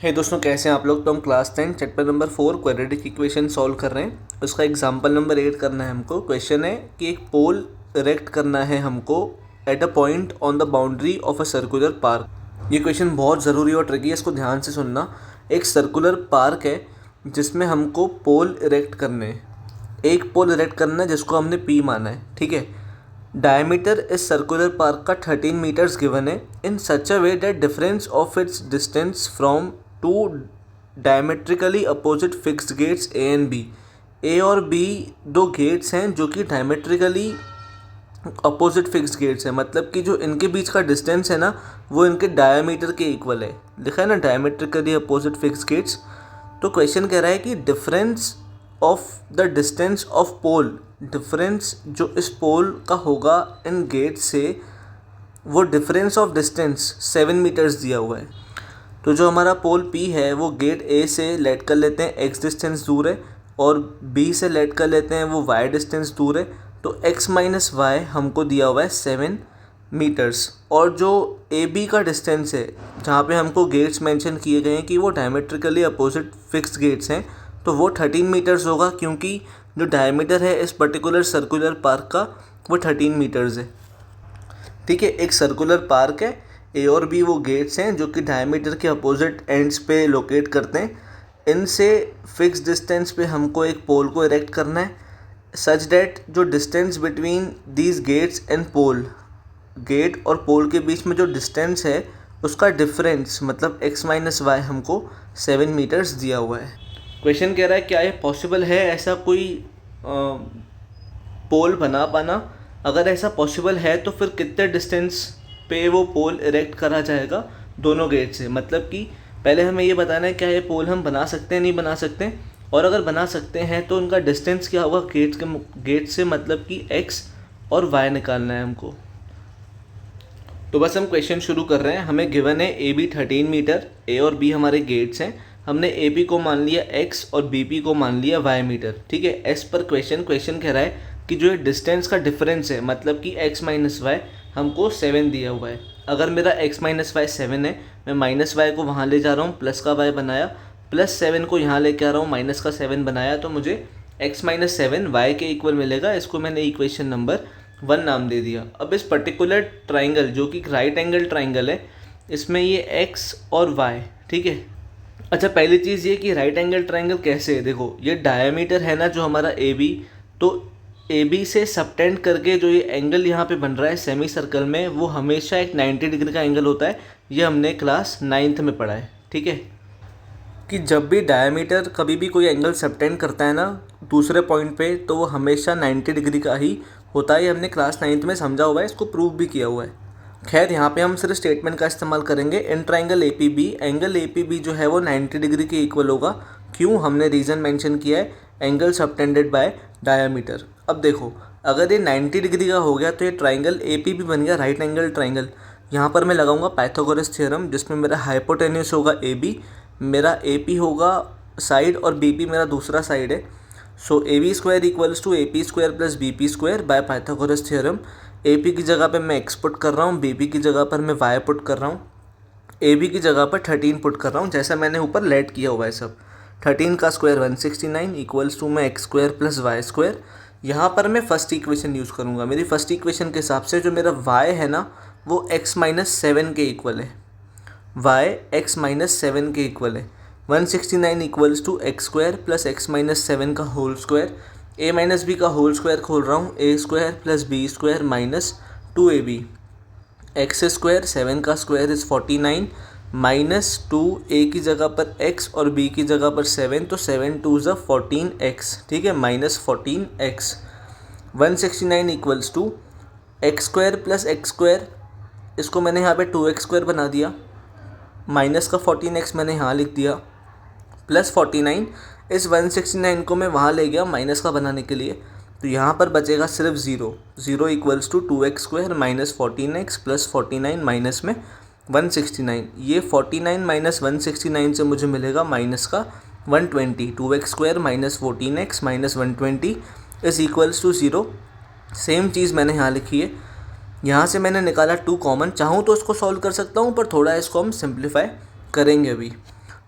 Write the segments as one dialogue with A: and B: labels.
A: हे दोस्तों, कैसे हैं आप लोग। तो हम class 10 chapter number 4 quadratic equation solve कर रहे हैं। उसका एग्जांपल नंबर 8 करना है हमको। क्वेश्चन है कि एक पोल इरेक्ट करना है हमको at a point on the boundary of a circular park. ये क्वेश्चन बहुत ज़रूरी और ट्रिकी है, इसको ध्यान से सुनना। एक सर्कुलर पार्क है जिसमें हमको पोल इरेक्ट करने हैं। एक पोल इरेक्ट करना है जिसको हमने पी माना है, ठीक है। डायमीटर इस सर्कुलर पार्क का 13 मीटर्स गिवन है in such a way that difference of its distance from two diametrically opposite fixed gates A and B. A और बी दो गेट्स हैं जो कि डायमेट्रिकली अपोजिट फिक्स्ड गेट्स हैं, मतलब कि जो इनके बीच का डिस्टेंस है ना वो इनके डायमीटर के इक्वल है। लिखा है ना डायमेट्रिकली अपोजिट फिक्स्ड गेट्स। तो क्वेश्चन कह रहा है कि difference of the distance of pole, difference जो इस पोल का होगा इन गेट से, वो डिफरेंस ऑफ डिस्टेंस 7 मीटर्स दिया हुआ है। तो जो हमारा पोल P है वो गेट A से लेट कर लेते हैं, x डिस्टेंस दूर है, और B से लेट कर लेते हैं, वो y डिस्टेंस दूर है। तो x माइनस वाई हमको दिया हुआ है 7 मीटर्स। और जो AB का डिस्टेंस है, जहाँ पे हमको गेट्स मेंशन किए गए हैं कि वो डायमेट्रिकली अपोजिट फिक्स्ड गेट्स हैं, तो वो 13 मीटर्स होगा, क्योंकि जो डायमीटर है इस पर्टिकुलर सर्कुलर पार्क का वो 13 मीटर्स है। ठीक है, एक सर्कुलर पार्क है, ए और बी वो गेट्स हैं जो कि डायमीटर के अपोजिट एंड्स पे लोकेट करते हैं। इनसे फिक्स डिस्टेंस पे हमको एक पोल को इरेक्ट करना है सच दैट जो distance between these gates and pole, gate और पोल के बीच में जो डिस्टेंस है उसका डिफरेंस मतलब x माइनस वाई हमको 7 मीटर्स दिया हुआ है। क्वेश्चन कह रहा है क्या ये पॉसिबल है ऐसा कोई पोल बना पाना। अगर ऐसा पॉसिबल है तो फिर कितने डिस्टेंस पे वो पोल इरेक्ट करा जाएगा दोनों गेट से। मतलब कि पहले हमें ये बताना है क्या ये पोल हम बना सकते हैं नहीं बना सकते, और अगर बना सकते हैं तो उनका डिस्टेंस क्या होगा गेट से, मतलब कि x और y निकालना है हमको। तो बस हम क्वेश्चन शुरू कर रहे हैं। हमें गिवन है ए बी 13 मीटर, ए और बी हमारे गेट्स हैं। हमने ए पी को मान लिया x और बी पी को मान लिया y मीटर, ठीक है। एस पर क्वेश्चन कह रहा है कि जो ये डिस्टेंस का डिफरेंस है, मतलब कि x माइनस वाई हमको 7 दिया हुआ है। अगर मेरा x माइनस वाई 7 है, मैं माइनस वाई को वहाँ ले जा रहा हूँ, प्लस का y बनाया, प्लस 7 को यहाँ लेके आ रहा हूँ, माइनस का 7 बनाया, तो मुझे x माइनस 7 वाई के इक्वल मिलेगा। इसको मैंने इक्वेशन नंबर 1 नाम दे दिया। अब इस पर्टिकुलर ट्राइंगल जो कि राइट एंगल ट्राइंगल है, इसमें ये x और y, ठीक है। अच्छा, पहली चीज़ ये कि राइट एंगल ट्राइंगल कैसे है। देखो, ये डायमीटर है ना जो हमारा ए बी, तो ए बी से सबटेंड करके जो ये एंगल यहाँ पे बन रहा है सेमी सर्कल में, वो हमेशा एक 90 डिग्री का एंगल होता है। ये हमने क्लास 9th में पढ़ा है, ठीक है, कि जब भी डायमीटर कभी भी कोई एंगल सबटेंड करता है ना दूसरे पॉइंट पे, तो वो हमेशा 90 डिग्री का ही होता है। ये हमने क्लास 9th में समझा हुआ है, इसको प्रूव भी किया हुआ है। खैर, यहाँ पे हम सिर्फ स्टेटमेंट का इस्तेमाल करेंगे। In triangle A P B, angle A P B जो है वो 90 डिग्री के इक्वल होगा। क्यों, हमने रीज़न मेंशन किया है, एंगल सबटेंडेड बाय डायमीटर। अब देखो, अगर ये 90 डिग्री का हो गया तो ये ट्राइंगल ए पी बी बन गया राइट एंगल ट्राइंगल। यहाँ पर मैं लगाऊंगा पाइथागोरस थ्योरम, जिसमें मेरा हाइपोटेन्यूस होगा ए बी, मेरा ए पी होगा साइड और बी पी मेरा दूसरा साइड है। So A B square equals to A P square plus B P square by Pythagoras theorem. A P की जगह पे मैं x पुट कर रहा हूँ, बी पी की जगह पर मैं y पुट कर रहा हूँ, ए बी की जगह पर 13 पुट कर रहा हूँ, जैसा मैंने ऊपर लेट किया हुआ है सब। 13 का स्क्वायर 169 इक्वल्स टू मैं x square plus y square. यहाँ पर मैं फर्स्ट इक्वेशन यूज़ करूँगा। मेरी फर्स्ट इक्वेशन के हिसाब से जो मेरा y है ना वो x माइनस 7 के इक्वल है, y x माइनस 7 के इक्वल है। 169 equals to x square plus X minus 7 का whole square, A minus B का होल स्क्वायर खोल रहा हूँ, A square plus B square minus 2ab, X square 7 का स्क्वायर इज़ 49 माइनस 2, ए की जगह पर x और b की जगह पर 7, तो 7 2 ज़ा 14x, ठीक है, minus 14x। 169 equals to x square plus x square, इसको मैंने यहाँ पे 2x स्क्वायर बना दिया, माइनस का 14x मैंने यहाँ लिख दिया, प्लस 49। इस 169 को मैं वहाँ ले गया माइनस का बनाने के लिए, तो यहाँ पर बचेगा सिर्फ 0 equals to 2x square minus 14x plus 49 minus में 169। ये 49 माइनस 169 से मुझे मिलेगा माइनस का 120। 2x square minus 14x minus 120 is equals to 0। Same चीज़ मैंने यहाँ लिखी है। यहाँ से मैंने निकाला 2 कॉमन, चाहूँ तो इसको सॉल्व कर सकता हूँ, पर थोड़ा इसको हम सिंप्लीफाई करेंगे अभी।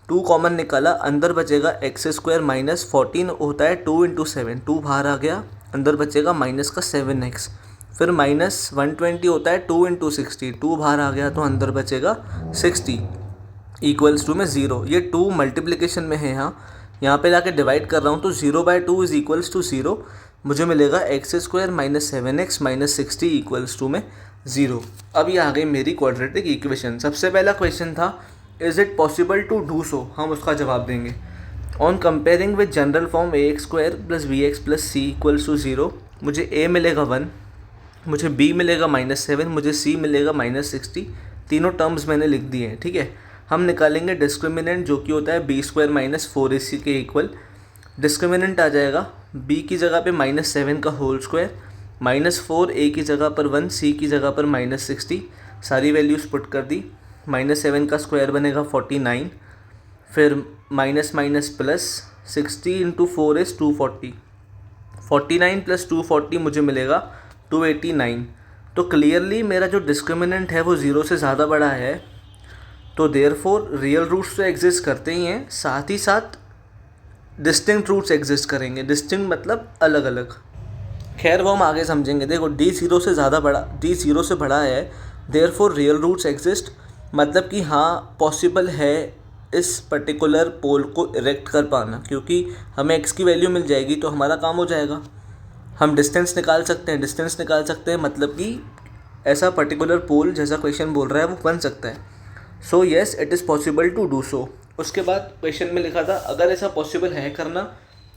A: 2 कॉमन निकाला, अंदर बचेगा एक्स स्क्वायर माइनस 14 होता है 2 इंटू 7, 2 बाहर आ गया, अंदर बचेगा माइनस का 7x। फिर माइनस 120 होता है 2 इंटू 60, 2 बाहर आ गया तो अंदर बचेगा 60 इक्वल्स टू में 0। ये 2 मल्टीप्लिकेशन में है, यहाँ पे लाके डिवाइड कर रहा हूँ तो 0/2 इज इक्वल्स टू 0। मुझे मिलेगा x square minus 7x minus 60 equals to में 0। अब ये आ गई मेरी क्वाड्रेटिक इक्वेशन। सबसे पहला क्वेश्चन था is it possible to do so, हम उसका जवाब देंगे। On comparing with general form ax² + bx + c equals to 0, मुझे a मिलेगा 1, मुझे b मिलेगा -7, मुझे c मिलेगा -60। तीनों टर्म्स मैंने लिख दिए हैं, ठीक है। हम निकालेंगे डिस्क्रिमिनेंट जो कि होता है b² - 4ac के इक्वल। डिस्क्रिमिनेंट आ जाएगा b की जगह पे -7 का होल स्क्वायर, -4 a की जगह पर 1, c की जगह पर -60। सारी वैल्यूज़ पुट कर दी। -7 का स्क्वायर बनेगा 49, फिर minus minus plus 60 into 4 is 240, 49 + 240 मुझे मिलेगा 289। तो क्लियरली मेरा जो डिस्क्रिमिनेंट है वो 0 से ज़्यादा बड़ा है, तो देयरफॉर रियल रूट्स तो एग्जिस्ट करते ही हैं, साथ ही साथ डिस्टिंक्ट रूट्स एग्जिस्ट करेंगे। डिस्टिंक्ट मतलब अलग अलग। खैर वो हम आगे समझेंगे। देखो d 0 से ज़्यादा बड़ा, d 0 से बड़ा है, देयरफॉर रियल रूट्स एग्जिस्ट, मतलब कि हाँ पॉसिबल है इस पर्टिकुलर पोल को इरेक्ट कर पाना, क्योंकि हमें x की वैल्यू मिल जाएगी तो हमारा काम हो जाएगा। हम डिस्टेंस निकाल सकते हैं, मतलब कि ऐसा पर्टिकुलर पोल जैसा क्वेश्चन बोल रहा है वो बन सकता है। So yes it is possible to do so. उसके बाद क्वेश्चन में लिखा था अगर ऐसा पॉसिबल है करना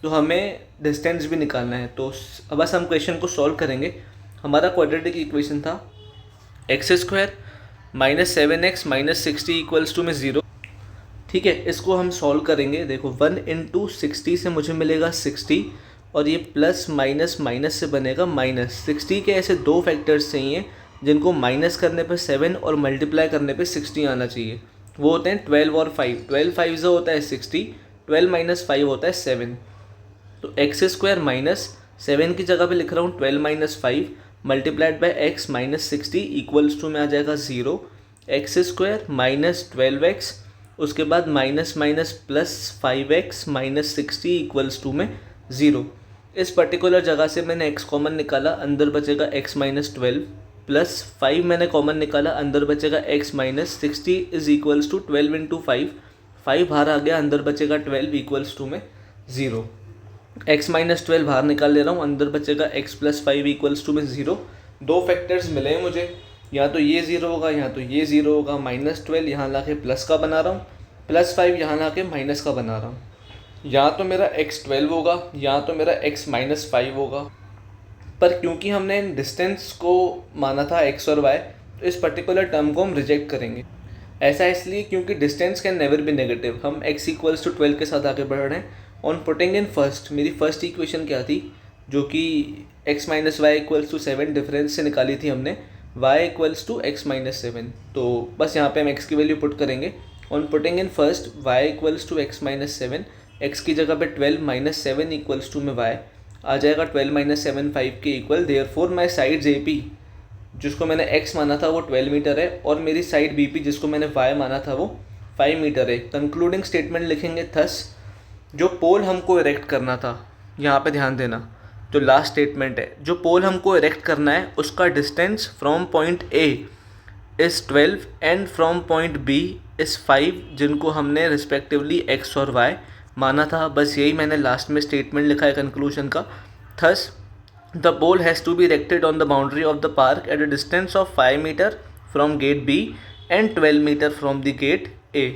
A: तो हमें डिस्टेंस भी निकालना है। तो अब बस हम क्वेश्चन को सॉल्व करेंगे। हमारा क्वाड्रेटिक इक्वेशन था x² - 7x - 60 इक्वल्स टू में 0, ठीक है। इसको हम सॉल्व करेंगे। देखो 1 इंटू 60 से मुझे मिलेगा 60, और ये प्लस माइनस माइनस से बनेगा माइनस। 60 के ऐसे 2 फैक्टर्स चाहिए जिनको माइनस करने पे 7 और मल्टीप्लाई करने पे 60 आना चाहिए। वो होते हैं 12 और 5। 12 5 से होता है 60, 12 - 5 होता है 7। तो x² माइनस 7 की जगह पे लिख रहा हूँ 12 - 5 multiplied by x - 60 equals to में आ जाएगा 0। x² माइनस 12x, उसके बाद minus minus plus 5x - 60 equals to में 0। इस पर्टिकुलर जगह से मैंने x कॉमन निकाला, अंदर बचेगा x - 12 प्लस 5 मैंने कॉमन निकाला, अंदर बचेगा x - 60 is equals to 12 into 5। 5 बाहर आ गया, अंदर बचेगा 12 इक्वल्स टू में 0। x - 12 बाहर निकाल ले रहा हूँ, अंदर बचेगा x + 5 इक्वल्स टू में 0। 2 फैक्टर्स मिले हैं मुझे, या तो ये 0 होगा या तो ये 0 होगा। -12 यहाँ ला के प्लस का बना रहा हूँ, +5 यहाँ ला के माइनस का बना रहा हूँ। या तो मेरा x 12 होगा या तो मेरा x - 5 होगा। पर क्योंकि हमने डिस्टेंस को माना था x और y, तो इस पर्टिकुलर टर्म को हम रिजेक्ट करेंगे। ऐसा इसलिए क्योंकि distance can never be negative. हम x इक्वल्स टू 12 के साथ आगे बढ़ रहे हैं। ऑन पुटिंग इन फर्स्ट, मेरी फर्स्ट इक्वेशन क्या थी, जो कि x - y equals to 7 difference से निकाली थी हमने, y इक्वल्स टू x - 7। तो बस यहाँ पे हम x की वैल्यू पुट करेंगे। On putting in first y equals to x - 7, x की जगह पे 12 - 7 इक्वल्स टू में y आ जाएगा 12 - 7 5 के equal. Therefore my side AP जिसको मैंने x माना था वो 12 मीटर है, और मेरी साइड BP जिसको मैंने y माना था वो 5 मीटर है। कंक्लूडिंग स्टेटमेंट लिखेंगे थस, जो पोल हमको इरेक्ट करना था, यहाँ पे ध्यान देना, जो लास्ट स्टेटमेंट है, जो पोल हमको इरेक्ट करना है उसका distance from point A is 12 and from point B is 5, जिनको हमने रिस्पेक्टिवली x और y माना था। बस यही मैंने लास्ट में स्टेटमेंट लिखा है कंक्लूजन का। Thus the pole has to be erected on the boundary of the park at a distance of 5 metre from gate B and 12 metre from the gate A।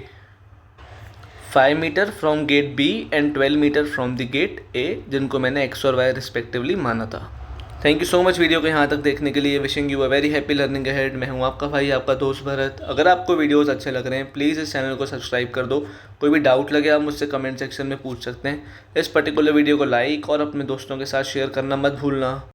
A: 5 metre from gate B and 12 metre from the gate A, जिनको मैंने x और y respectively माना था। Thank you so much video को यहाँ तक देखने के लिए। Wishing you a very happy learning ahead. मैं हूँ आपका भाई, आपका दोस्त भरत। अगर आपको वीडियोस अच्छे लग रहे हैं प्लीज़ इस चैनल को सब्सक्राइब कर दो। कोई भी डाउट लगे आप मुझसे कमेंट सेक्शन में पूछ सकते हैं। इस पर्टिकुलर वीडियो को लाइक और अपने दोस्तों के साथ शेयर करना मत भूलना।